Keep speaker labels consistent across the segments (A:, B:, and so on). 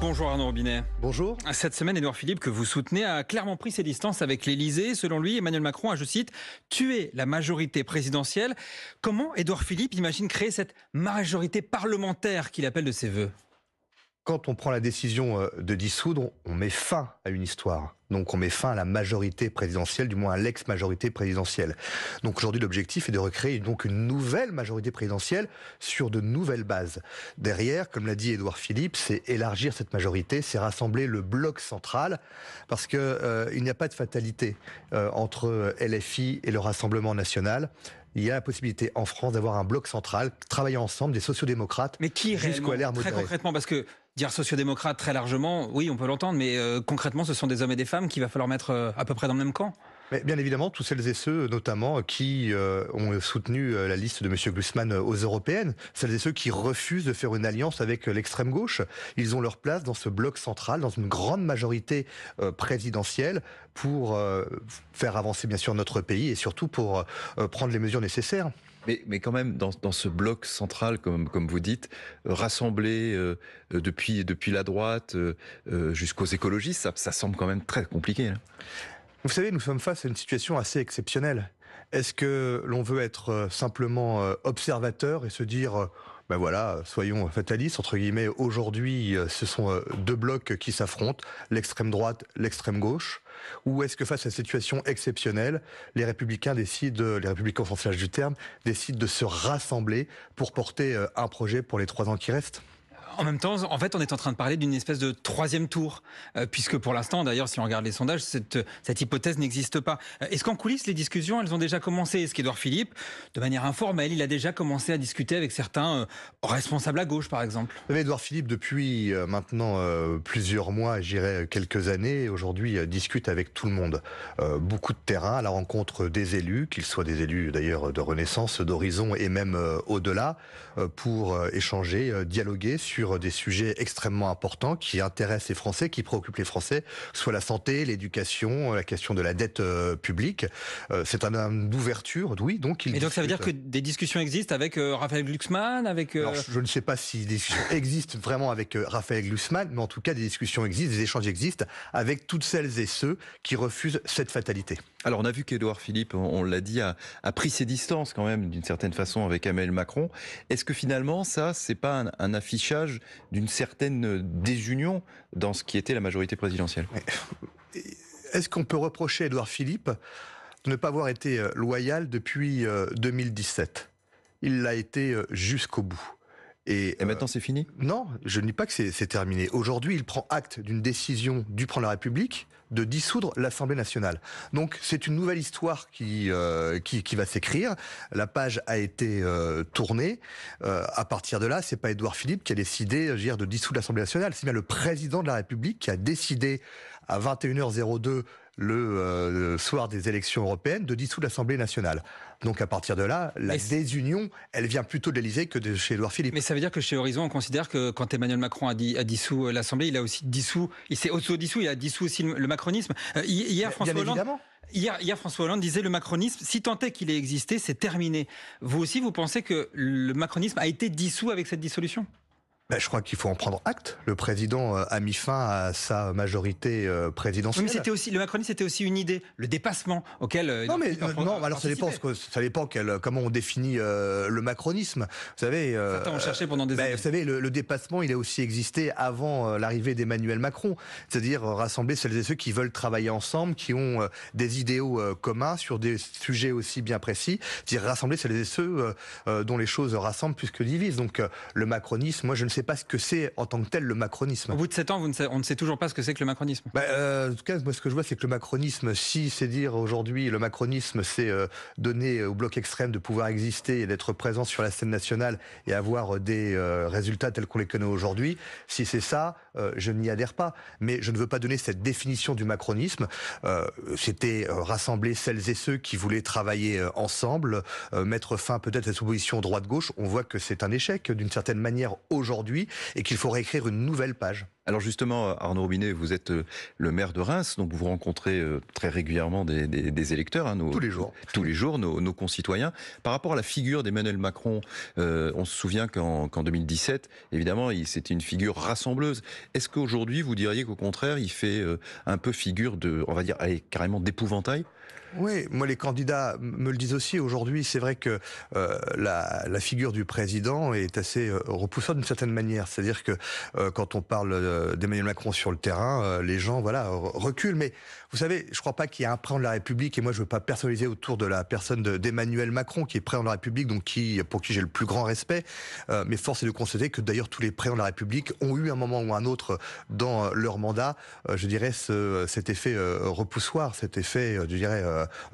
A: Bonjour Arnaud Robinet.
B: Bonjour.
A: Cette semaine, Édouard Philippe, que vous soutenez, a clairement pris ses distances avec l'Élysée. Selon lui, Emmanuel Macron a, je cite, tué la majorité présidentielle. Comment Édouard Philippe imagine créer cette majorité parlementaire qu'il appelle de ses voeux ?
B: Quand on prend la décision de dissoudre, on met fin à une histoire. Donc on met fin à la majorité présidentielle, du moins à l'ex-majorité présidentielle. Donc aujourd'hui, l'objectif est de recréer donc une nouvelle majorité présidentielle sur de nouvelles bases. Derrière, comme l'a dit Édouard Philippe, c'est élargir cette majorité, c'est rassembler le bloc central, parce que il n'y a pas de fatalité entre LFI et le Rassemblement national. Il y a la possibilité en France d'avoir un bloc central, travailler ensemble, des sociodémocrates,
A: mais qui
B: jusqu'au LR modéré.
A: Très concrètement, parce que dire sociodémocrate très largement, oui, on peut l'entendre, mais concrètement, ce sont des hommes et des femmes qu'il va falloir mettre à peu près dans le même camp.
B: Mais bien évidemment, tous celles et ceux, notamment, qui ont soutenu la liste de M. Glucksmann aux européennes, celles et ceux qui refusent de faire une alliance avec l'extrême gauche, ils ont leur place dans ce bloc central, dans une grande majorité présidentielle, pour faire avancer bien sûr notre pays et surtout pour prendre les mesures nécessaires.
C: Mais quand même, dans ce bloc central, comme vous dites, rassemblé depuis la droite jusqu'aux écologistes, ça semble quand même très compliqué. Là.
B: Vous savez, nous sommes face à une situation assez exceptionnelle. Est-ce que l'on veut être simplement observateur et se dire ben voilà, soyons fatalistes, entre guillemets, aujourd'hui, ce sont deux blocs qui s'affrontent, l'extrême droite, l'extrême gauche, ou est-ce que face à cette situation exceptionnelle, les républicains décident, les républicains au sens large du terme, décident de se rassembler pour porter un projet pour les 3 ans qui restent ?
A: En même temps, en fait, on est en train de parler d'une espèce de troisième tour, puisque pour l'instant, d'ailleurs, si on regarde les sondages, cette hypothèse n'existe pas. Est-ce qu'en coulisses, les discussions, elles ont déjà commencé ? Est-ce qu'Édouard Philippe, de manière informelle, il a déjà commencé à discuter avec certains responsables à gauche, par exemple ?
B: Vous savez, Édouard Philippe, depuis maintenant plusieurs mois, je dirais quelques années, aujourd'hui, discute avec tout le monde. Beaucoup de terrain à la rencontre des élus, qu'ils soient des élus d'ailleurs de Renaissance, d'Horizon et même au-delà, pour échanger, dialoguer sur des sujets extrêmement importants qui intéressent les Français, qui préoccupent les Français, soit la santé, l'éducation, la question de la dette publique. C'est un homme d'ouverture, oui, donc il.
A: Et donc ça veut dire que des discussions existent avec Raphaël Glucksmann, avec.
B: Alors, je ne sais pas si des discussions existent vraiment avec Raphaël Glucksmann, mais en tout cas des discussions existent, des échanges existent avec toutes celles et ceux qui refusent cette fatalité.
C: Alors on a vu qu'Édouard Philippe, on l'a dit, a pris ses distances quand même d'une certaine façon avec Emmanuel Macron. Est-ce que finalement ça, c'est pas un affichage d'une certaine désunion dans ce qui était la majorité présidentielle ?
B: Est-ce qu'on peut reprocher à Édouard Philippe de ne pas avoir été loyal depuis 2017 ? Il l'a été jusqu'au bout.
C: Et maintenant c'est fini ?
B: Non, je ne dis pas que c'est terminé. Aujourd'hui, il prend acte d'une décision du président de la République de dissoudre l'Assemblée nationale. Donc c'est une nouvelle histoire qui va s'écrire. La page a été tournée. À partir de là, c'est pas Édouard Philippe qui a décidé, je veux dire, de dissoudre l'Assemblée nationale. C'est bien le président de la République qui a décidé à 21h02 le soir des élections européennes de dissoudre l'Assemblée nationale. Donc à partir de là, la désunion, elle vient plutôt de l'Élysée que de chez Édouard Philippe.
A: Mais ça veut dire que chez Horizon, on considère que quand Emmanuel Macron a dissous l'Assemblée, il a aussi dissous, il s'est auto-dissous, il a dissous aussi le macronisme. Hier, François Hollande disait le macronisme, si tant est qu'il ait existé, c'est terminé. Vous aussi, vous pensez que le macronisme a été dissous avec cette dissolution ?
B: Je crois qu'il faut en prendre acte. Le président a mis fin à sa majorité présidentielle.
A: Mais le macronisme, c'était aussi une idée, le dépassement auquel.
B: Non, alors ça dépend comment on définit le macronisme. Vous savez.
A: Certains ont cherché pendant des années.
B: Vous savez, le dépassement, il a aussi existé avant l'arrivée d'Emmanuel Macron. C'est-à-dire rassembler celles et ceux qui veulent travailler ensemble, qui ont des idéaux communs sur des sujets aussi bien précis. C'est-à-dire rassembler celles et ceux dont les choses rassemblent plus que divisent. Donc le macronisme, moi je ne sais pas ce que c'est en tant que tel le macronisme.
A: Au bout de 7 ans, on ne sait toujours pas ce que c'est que le macronisme.
B: En tout cas, moi ce que je vois, c'est que le macronisme, si c'est dire aujourd'hui, le macronisme, c'est donner au bloc extrême de pouvoir exister et d'être présent sur la scène nationale et avoir des résultats tels qu'on les connaît aujourd'hui, si c'est ça, je n'y adhère pas. Mais je ne veux pas donner cette définition du macronisme. C'était rassembler celles et ceux qui voulaient travailler ensemble, mettre fin peut-être à cette opposition droite-gauche. On voit que c'est un échec d'une certaine manière aujourd'hui et qu'il faut réécrire une nouvelle page.
C: Alors justement, Arnaud Robinet, vous êtes le maire de Reims, donc vous rencontrez très régulièrement des électeurs, hein, tous les jours, nos concitoyens. Par rapport à la figure d'Emmanuel Macron, on se souvient qu'en 2017, évidemment, c'était une figure rassembleuse. Est-ce qu'aujourd'hui, vous diriez qu'au contraire, il fait un peu figure de, on va dire, allez, carrément d'épouvantail ?
B: Oui, moi les candidats me le disent aussi. Aujourd'hui, c'est vrai que la figure du président est assez repoussante d'une certaine manière. C'est-à-dire que quand on parle d'Emmanuel Macron sur le terrain, les gens reculent. Mais vous savez, je ne crois pas qu'il y ait un président de la République, et moi je ne veux pas personnaliser autour de la personne d'Emmanuel Macron, qui est président de la République, donc pour qui j'ai le plus grand respect. Mais force est de constater que d'ailleurs tous les présidents de la République ont eu un moment ou un autre dans leur mandat, je dirais, cet effet repoussoir, cet effet, je dirais,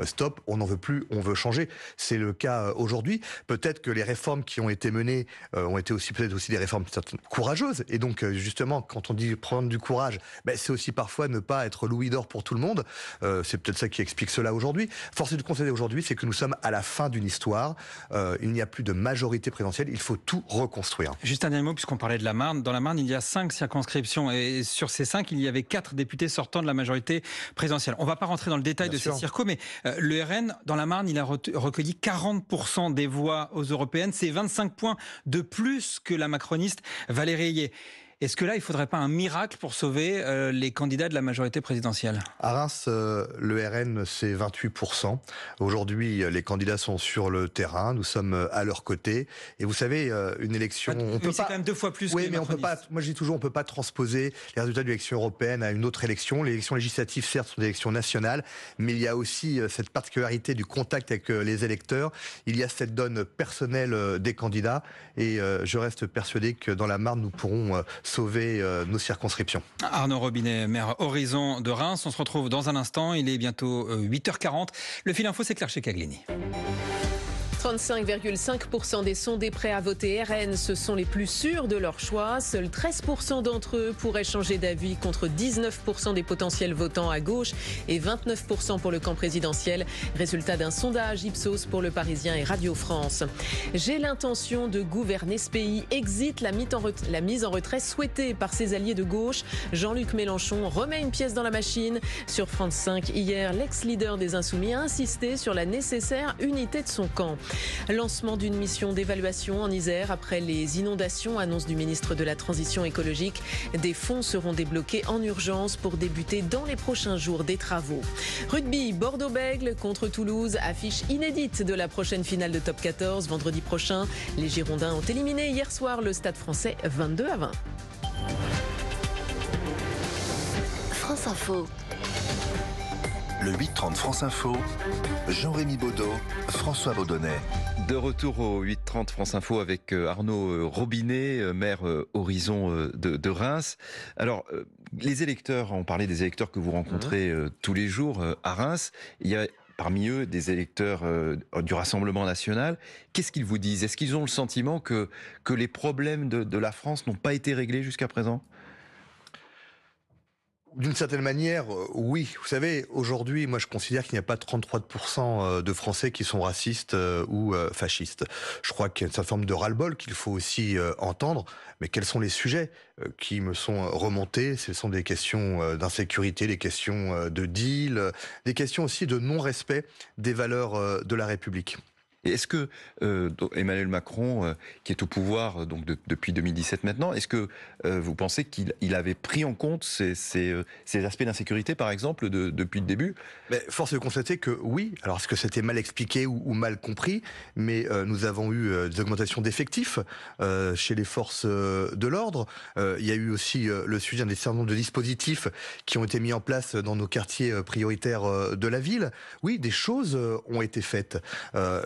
B: stop, on n'en veut plus, on veut changer. C'est le cas aujourd'hui. Peut-être que les réformes qui ont été menées ont été aussi peut-être aussi des réformes courageuses. Et donc justement, quand on dit prendre du courage, c'est aussi parfois ne pas être louis d'or pour tout le monde. C'est peut-être ça qui explique cela aujourd'hui. Force est de constater aujourd'hui, c'est que nous sommes à la fin d'une histoire. Il n'y a plus de majorité présidentielle. Il faut tout reconstruire.
A: Juste un dernier mot, puisqu'on parlait de la Marne. Dans la Marne, il y a 5 circonscriptions. Et sur ces 5, il y avait 4 députés sortants de la majorité présidentielle. On ne va pas rentrer dans le détail de ces circos, mais le RN, dans la Marne, il a recueilli 40% des voix aux européennes. C'est 25 points de plus que la macroniste Valérie Ayé. Est-ce que là, il ne faudrait pas un miracle pour sauver les candidats de la majorité présidentielle ?
B: À Reims, le RN, c'est 28%. Aujourd'hui, les candidats sont sur le terrain. Nous sommes à leur côté. Et vous savez, une élection...
A: c'est quand même 2 fois plus que les
B: mais on peut pas. Moi, je dis toujours, on ne peut pas transposer les résultats de l'élection européenne à une autre élection. Les élections législatives, certes, sont des élections nationales, mais il y a aussi cette particularité du contact avec les électeurs. Il y a cette donne personnelle des candidats. Et je reste persuadé que dans la Marne, nous pourrons sauver nos circonscriptions.
A: Arnaud Robinet, maire Horizon de Reims. On se retrouve dans un instant. Il est bientôt 8h40. Le fil info, c'est Claire Checaglini.
D: 35,5% des sondés prêts à voter RN, ce sont les plus sûrs de leur choix. Seuls 13% d'entre eux pourraient changer d'avis contre 19% des potentiels votants à gauche et 29% pour le camp présidentiel. Résultat d'un sondage Ipsos pour Le Parisien et Radio France. J'ai l'intention de gouverner ce pays. Exit la mise en retrait souhaitée par ses alliés de gauche. Jean-Luc Mélenchon remet une pièce dans la machine. Sur France 5, hier, l'ex-leader des Insoumis a insisté sur la nécessaire unité de son camp. Lancement d'une mission d'évaluation en Isère après les inondations, annonce du ministre de la Transition écologique. Des fonds seront débloqués en urgence pour débuter dans les prochains jours des travaux. Rugby, Bordeaux-Bègles contre Toulouse, affiche inédite de la prochaine finale de Top 14 vendredi prochain. Les Girondins ont éliminé hier soir le Stade Français 22-20.
E: France Info.
F: Le 8-30 France Info, Jean-Rémy Baudot, François Baudonnet.
C: De retour au 8-30 France Info avec Arnaud Robinet, maire Horizon de Reims. Alors, les électeurs, on parlait des électeurs que vous rencontrez tous les jours à Reims. Il y a parmi eux des électeurs du Rassemblement national. Qu'est-ce qu'ils vous disent ? Est-ce qu'ils ont le sentiment que les problèmes de la France n'ont pas été réglés jusqu'à présent ?
B: D'une certaine manière, oui. Vous savez, aujourd'hui, moi je considère qu'il n'y a pas 33% de Français qui sont racistes ou fascistes. Je crois qu'il y a une certaine forme de ras-le-bol qu'il faut aussi entendre. Mais quels sont les sujets qui me sont remontés ? Ce sont des questions d'insécurité, des questions de deal, des questions aussi de non-respect des valeurs de la République.
C: Et est-ce que Emmanuel Macron, qui est au pouvoir donc depuis 2017 maintenant, est-ce que vous pensez qu'il avait pris en compte ces aspects d'insécurité, par exemple, depuis le début ?
B: Force est de constater que oui. Alors, est-ce que c'était mal expliqué ou mal compris ? Mais nous avons eu des augmentations d'effectifs chez les forces de l'ordre. Il y a eu aussi le sujet d'un certain nombre de dispositifs qui ont été mis en place dans nos quartiers prioritaires de la ville. Oui, des choses ont été faites.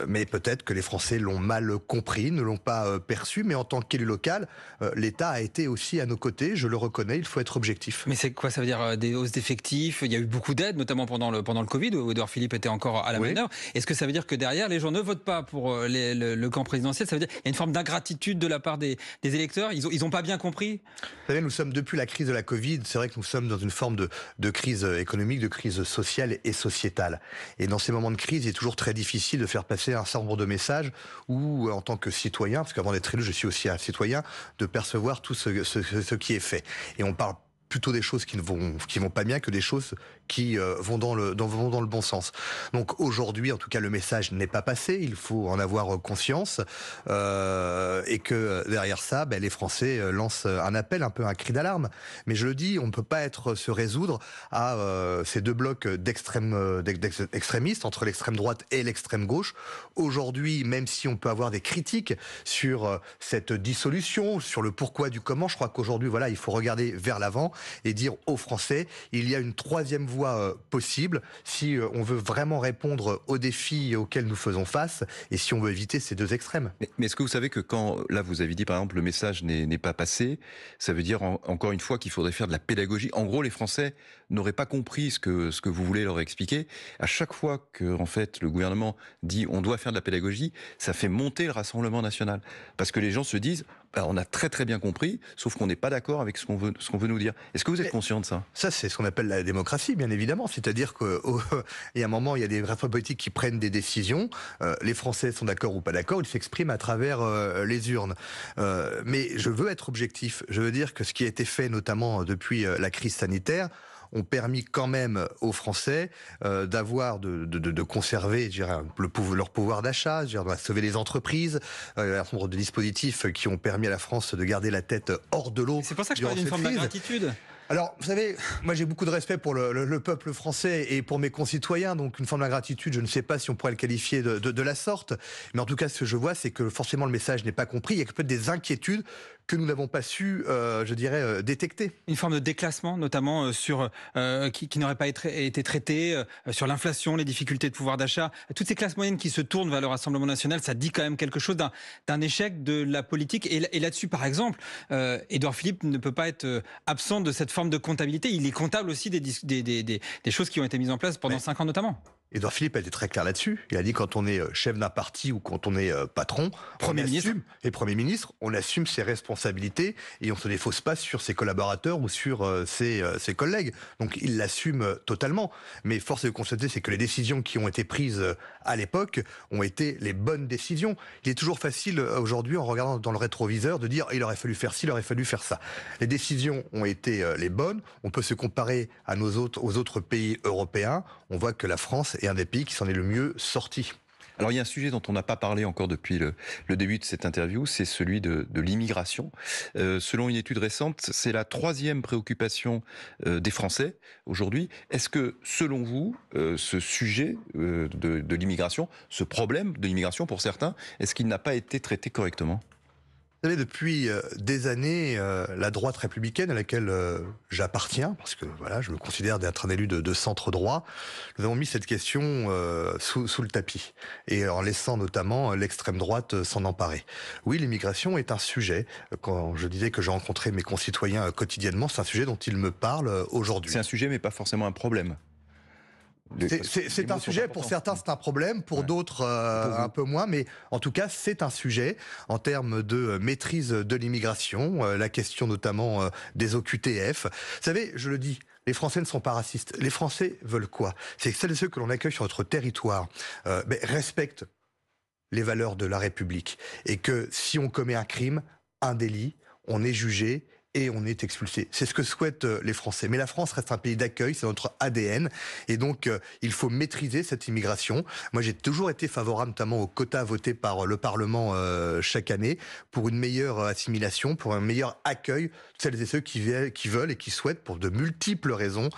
B: Mais peut-être que les Français l'ont mal compris, ne l'ont pas perçu, mais en tant qu'élu local, l'État a été aussi à nos côtés, je le reconnais, il faut être objectif.
A: Mais c'est quoi, ça veut dire des hausses d'effectifs ? Il y a eu beaucoup d'aides, notamment pendant le Covid, où Édouard Philippe était encore à la manœuvre. Est-ce que ça veut dire que derrière, les gens ne votent pas pour le camp présidentiel ? Ça veut dire qu'il y a une forme d'ingratitude de la part des électeurs ? Ils n'ont pas bien compris ?
B: Vous savez, nous sommes depuis la crise de la Covid, c'est vrai que nous sommes dans une forme de crise économique, de crise sociale et sociétale. Et dans ces moments de crise, il est toujours très difficile de faire passer un certain nombre de messages ou en tant que citoyen, parce qu'avant d'être élu, je suis aussi un citoyen, de percevoir tout ce qui est fait. Et on parle plutôt des choses qui vont pas bien que des choses qui vont dans le bon sens. Donc aujourd'hui, en tout cas, le message n'est pas passé. Il faut en avoir conscience et que derrière ça, les Français lancent un appel, un peu un cri d'alarme. Mais je le dis, on ne peut pas se résoudre à ces deux blocs d'extrémistes entre l'extrême droite et l'extrême gauche. Aujourd'hui, même si on peut avoir des critiques sur cette dissolution, sur le pourquoi du comment, je crois qu'aujourd'hui, voilà, il faut regarder vers l'avant et dire aux Français, il y a une troisième voie possible si on veut vraiment répondre aux défis auxquels nous faisons face et si on veut éviter ces deux extrêmes.
C: Mais est-ce que vous savez que quand, là vous avez dit par exemple le message n'est pas passé, ça veut dire encore une fois qu'il faudrait faire de la pédagogie. En gros, les Français n'auraient pas compris ce que vous voulez leur expliquer. À chaque fois que en fait le gouvernement dit on doit faire de la pédagogie, ça fait monter le Rassemblement national. Parce que les gens se disent on a très très bien compris, sauf qu'on n'est pas d'accord avec ce qu'on veut nous dire. Est-ce que vous êtes conscient de ça?
B: Ça, c'est ce qu'on appelle la démocratie, bien évidemment. C'est-à-dire qu'il y a un moment, il y a des responsables politiques qui prennent des décisions. Les Français sont d'accord ou pas d'accord, ils s'expriment à travers les urnes. Mais je veux être objectif. Je veux dire que ce qui a été fait, notamment depuis la crise sanitaire, ont permis quand même aux Français de conserver, je dirais, leur pouvoir d'achat, je dirais, de sauver les entreprises, un certain nombre de dispositifs qui ont permis à la France de garder la tête hors de l'eau.
A: C'est pour ça que je parlais d'une forme d'ingratitude.
B: Alors, vous savez, moi j'ai beaucoup de respect pour le peuple français et pour mes concitoyens, donc une forme d'ingratitude, je ne sais pas si on pourrait le qualifier de la sorte, mais en tout cas ce que je vois, c'est que forcément le message n'est pas compris, il y a peut-être des inquiétudes que nous n'avons pas su, je dirais, détecter.
A: Une forme de déclassement, notamment qui n'aurait pas été traité, sur l'inflation, les difficultés de pouvoir d'achat. Toutes ces classes moyennes qui se tournent vers le Rassemblement national, ça dit quand même quelque chose d'un échec de la politique. Et là-dessus, par exemple, Édouard Philippe ne peut pas être absent de cette forme de comptabilité. Il est comptable aussi des choses qui ont été mises en place pendant 5 ans notamment.
B: Édouard Philippe a été très clair là-dessus. Il a dit quand on est chef d'un parti ou quand on est patron,
A: Premier ministre,
B: on assume ses responsabilités et on se défausse pas sur ses collaborateurs ou sur ses collègues. Donc il l'assume totalement. Mais force est de constater, c'est que les décisions qui ont été prises à l'époque ont été les bonnes décisions. Il est toujours facile aujourd'hui, en regardant dans le rétroviseur, de dire il aurait fallu faire ci, il aurait fallu faire ça. Les décisions ont été les bonnes. On peut se comparer aux autres pays européens. On voit que la France est un des pays qui s'en est le mieux sorti.
C: Alors il y a un sujet dont on n'a pas parlé encore depuis le début de cette interview, c'est celui de l'immigration. Selon une étude récente, c'est la 3e préoccupation des Français aujourd'hui. Est-ce que, selon vous, ce sujet de l'immigration, ce problème de l'immigration pour certains, est-ce qu'il n'a pas été traité correctement ?
B: Vous savez, depuis des années, la droite républicaine à laquelle j'appartiens, parce que voilà, je me considère d'être un élu de centre droit, nous avons mis cette question sous le tapis, et en laissant notamment l'extrême droite s'en emparer. Oui, l'immigration est un sujet. Quand je disais que j'ai rencontré mes concitoyens quotidiennement, c'est un sujet dont ils me parlent aujourd'hui.
C: C'est un sujet, mais pas forcément un problème.
B: C'est un sujet, pour certains c'est un problème, pour d'autres un peu moins, mais en tout cas c'est un sujet en termes de maîtrise de l'immigration, la question notamment des OQTF. Vous savez, je le dis, les Français ne sont pas racistes. Les Français veulent quoi? C'est que celles et ceux que l'on accueille sur notre territoire respectent les valeurs de la République et que si on commet un crime, un délit, on est jugé et on est expulsé. C'est ce que souhaitent les Français. Mais la France reste un pays d'accueil, c'est notre ADN. Et donc, il faut maîtriser cette immigration. Moi, j'ai toujours été favorable, notamment aux quotas votés par le Parlement chaque année, pour une meilleure assimilation, pour un meilleur accueil de celles et ceux qui veulent et qui souhaitent, pour de multiples raisons,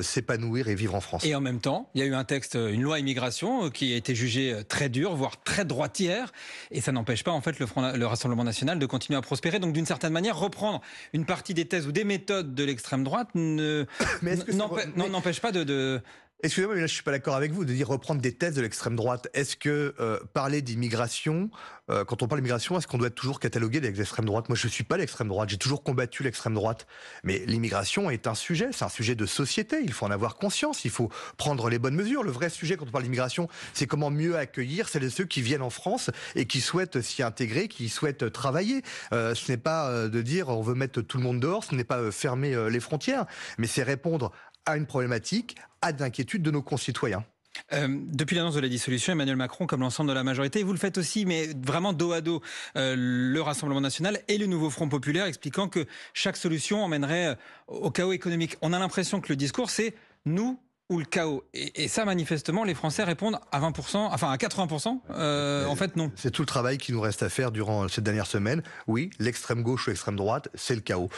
B: s'épanouir et vivre en France.
A: Et en même temps, il y a eu un texte, une loi immigration, qui a été jugée très dure, voire très droitière. Et ça n'empêche pas, en fait, le Rassemblement national de continuer à prospérer. Donc, d'une certaine manière, reprendre une partie des thèses ou des méthodes de l'extrême droite n'empêche pas de...
B: Excusez-moi, mais là je suis pas d'accord avec vous de dire reprendre des thèses de l'extrême droite. Est-ce que parler d'immigration, quand on parle d'immigration, est-ce qu'on doit être toujours catalogué avec l'extrême droite? Moi je suis pas l'extrême droite, j'ai toujours combattu l'extrême droite. Mais l'immigration est un sujet, c'est un sujet de société, il faut en avoir conscience, il faut prendre les bonnes mesures. Le vrai sujet quand on parle d'immigration, c'est comment mieux accueillir celles et ceux qui viennent en France et qui souhaitent s'y intégrer, qui souhaitent travailler. Ce n'est pas de dire on veut mettre tout le monde dehors, ce n'est pas fermer les frontières, mais c'est répondre à une problématique, à des inquiétudes de nos concitoyens.
A: Depuis l'annonce de la dissolution, Emmanuel Macron, comme l'ensemble de la majorité, vous le faites aussi, mais vraiment dos à dos, le Rassemblement national et le nouveau Front populaire, expliquant que chaque solution emmènerait au chaos économique. On a l'impression que le discours, c'est nous ou le chaos. Et ça, manifestement, les Français répondent à 20%, enfin à 80%. En fait, non.
B: C'est tout le travail qui nous reste à faire durant cette dernière semaine. Oui, l'extrême gauche ou l'extrême droite, c'est le chaos.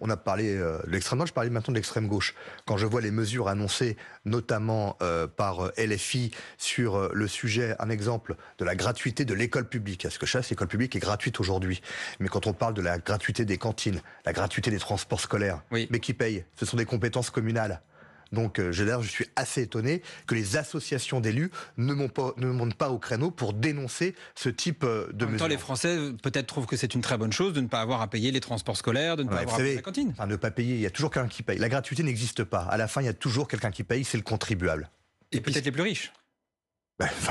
B: On a parlé de l'extrême droite, je parlais maintenant de l'extrême gauche. Quand je vois les mesures annoncées, notamment par LFI, sur le sujet, un exemple de la gratuité de l'école publique. Parce que l'école publique est gratuite aujourd'hui. Mais quand on parle de la gratuité des cantines, la gratuité des transports scolaires,
A: oui.
B: Mais qui paye? Ce sont des compétences communales. Donc, je suis assez étonné que les associations d'élus ne montent pas au créneau pour dénoncer ce type de mesures.
A: En même temps, les Français peut-être trouvent que c'est une très bonne chose de ne pas avoir à payer les transports scolaires, de ne pas avoir à payer la cantine.
B: Enfin, ne pas payer, il y a toujours quelqu'un qui paye. La gratuité n'existe pas. À la fin, il y a toujours quelqu'un qui paye, c'est le contribuable.
A: Et peut-être les plus riches.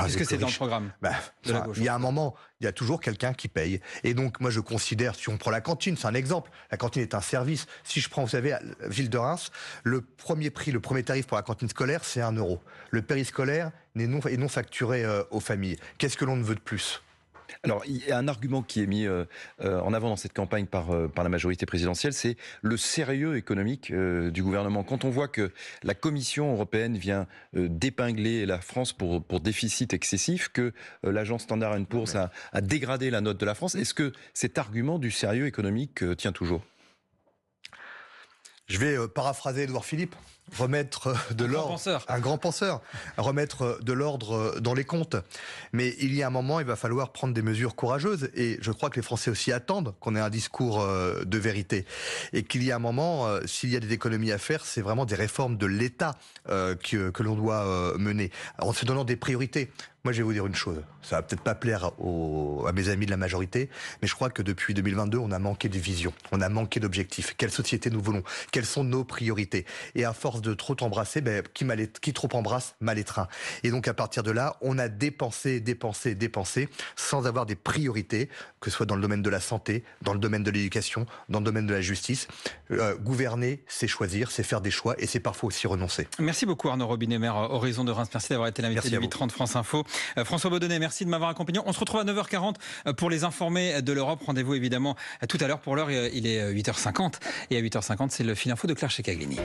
A: Est-ce que c'est dans le programme de la gauche?
B: Il y a un moment, il y a toujours quelqu'un qui paye. Et donc, moi, je considère, si on prend la cantine, c'est un exemple. La cantine est un service. Si je prends, vous savez, à la ville de Reims, le premier tarif pour la cantine scolaire, c'est 1 €. Le périscolaire est non facturé aux familles. Qu'est-ce que l'on ne veut de plus?
C: Alors, il y a un argument qui est mis en avant dans cette campagne par la majorité présidentielle, c'est le sérieux économique du gouvernement. Quand on voit que la Commission européenne vient d'épingler la France pour déficit excessif, que l'agence Standard & Poor's a dégradé la note de la France, est-ce que cet argument du sérieux économique tient toujours ?
B: Je vais paraphraser Édouard Philippe, remettre de l'ordre, un grand penseur, remettre de l'ordre dans les comptes. Mais il y a un moment, il va falloir prendre des mesures courageuses. Et je crois que les Français aussi attendent qu'on ait un discours de vérité. Et qu'il y a un moment, s'il y a des économies à faire, c'est vraiment des réformes de l'État que l'on doit mener. Alors, en se donnant des priorités. Moi, je vais vous dire une chose. Ça va peut-être pas plaire à mes amis de la majorité, mais je crois que depuis 2022, on a manqué de vision, on a manqué d'objectifs. Quelle société nous voulons? Quelles sont nos priorités? Et à force de trop embrasser, qui trop embrasse mal étreint. Et donc, à partir de là, on a dépensé, sans avoir des priorités, que ce soit dans le domaine de la santé, dans le domaine de l'éducation, dans le domaine de la justice. Gouverner, c'est choisir, c'est faire des choix, et c'est parfois aussi renoncer.
A: Merci beaucoup Arnaud Robinet, maire Horizon de Reims. Merci d'avoir été l'invité du 8h30 France Info. François Baudonnet, merci de m'avoir accompagné. On se retrouve à 9h40 pour les informés de l'Europe. Rendez-vous évidemment tout à l'heure. Pour l'heure, il est 8h50. Et à 8h50, c'est le fil info de Claire Checaglini.